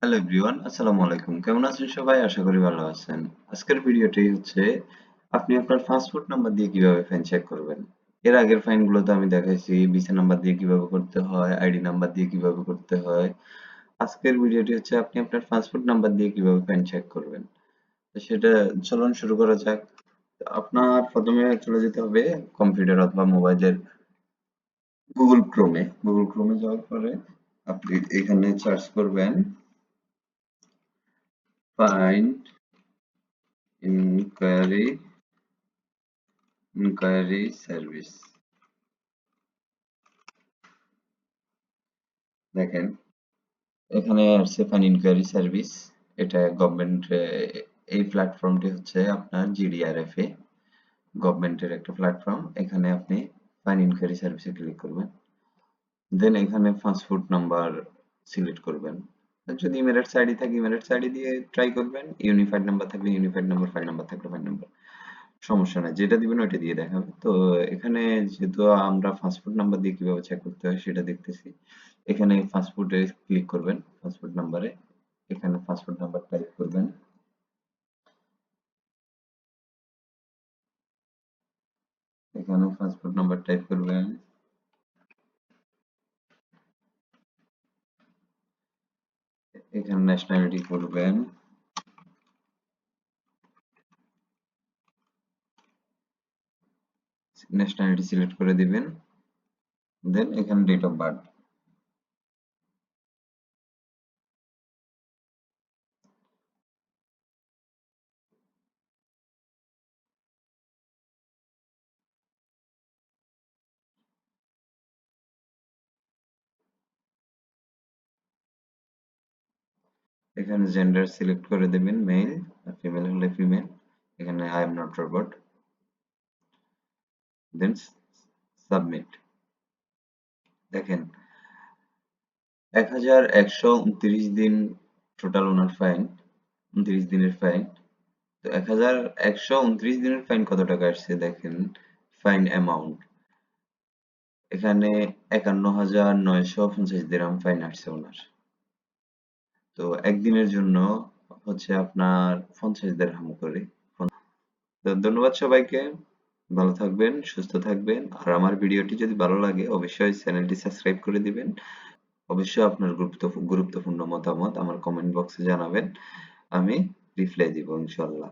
Hello everyone, আসসালামু আলাইকুম। কেমন আছেন সবাই? আশা করি ভালো আছেন। আজকের ভিডিওটি হচ্ছে আপনি আপনার পাসপোর্ট নাম্বার দিয়ে কিভাবে ফাইন চেক করবেন। এর আগের ফাইনগুলোতে আমি দেখাইছি ভিসা নাম্বার দিয়ে কিভাবে করতে হয়, আইডি নাম্বার দিয়ে কিভাবে করতে হয়। আজকের ভিডিওটি হচ্ছে আপনি আপনার পাসপোর্ট নাম্বার দিয়ে কিভাবে ফাইন চেক করবেন। তো সেটা চলুন শুরু করা যাক। তো আপনার প্রথমে চলে যেতে হবে কম্পিউটার অথবা মোবাইলের গুগল ক্রোমে যাওয়ার পরে আপনি এখানে সার্চ করবেন ফাইন্ড ইনকোয়ারি সার্ভিস। দেখেন এখানে আসছে ফাইন ইনকোয়ারি সার্ভিস। এটা গভর্নমেন্ট, এই প্ল্যাটফর্মটি হচ্ছে আপনার জিডিআরএফ এ গভর্নমেন্টের একটা প্ল্যাটফর্ম। এখানে আপনি ফাইন ইনকোয়ারি সার্ভিসে ক্লিক করবেন, দেন এখানে পাসপোর্ট নাম্বার সিলেক্ট করবেন। যদি ইমেরেটস আইডি থাকে ইমেরেটস আইডি দিয়ে ট্রাই করবেন, ইউনিফাইড নাম্বার থাকলে ইউনিফাইড নাম্বার, ফাইল নাম্বার থাকলে ফাইল নাম্বার, সমস্যা নাই, যেটা দিবেন ওইটা দিয়ে দেখাবে। তো এখানে যেহেতু আমরা পাসপোর্ট নাম্বার দিয়ে কিভাবে চেক করতে হয় সেটা দেখতেছি। এখানে পাসপোর্টে ক্লিক করবেন, পাসপোর্ট নাম্বারে এখানে পাসপোর্ট নাম্বার টাইপ করবেন। এখানে পাসপোর্ট নাম্বার টাইপ করবেন, এখানে ন্যাশনালিটি করবেন, ন্যাশনালিটি সিলেক্ট করে দিবেন, দেন এখানে ডেট অফ বার্থ। এখানে জেন্ডার সিলেক্ট করে দেবেন মেল, আর ফিমেল হলে ফিমেল। এখানে I am not robot, then submit. দেখেন 1129 দিন টোটাল ওনার ফাইন, 29 দিনের ফাইন। তো 1129 দিনের ফাইন কত টাকা আসছে দেখেন, ফাইন অ্যামাউন্ট এখানে 51,950 দিরহাম ফাইন আসছে ওনার। তো একদিনের জন্য হচ্ছে আপনার 50 দিরহাম করে। তো ধন্যবাদ সবাইকে, ভালো থাকবেন, সুস্থ থাকবেন। আর আমার ভিডিওটি যদি ভালো লাগে অবশ্যই চ্যানেলটি সাবস্ক্রাইব করে দিবেন। অবশ্যই আপনার গুরুত্বপূর্ণ মতামত আমার কমেন্ট বক্সে জানাবেন, আমি রিপ্লাই দিব ইনশাল্লাহ।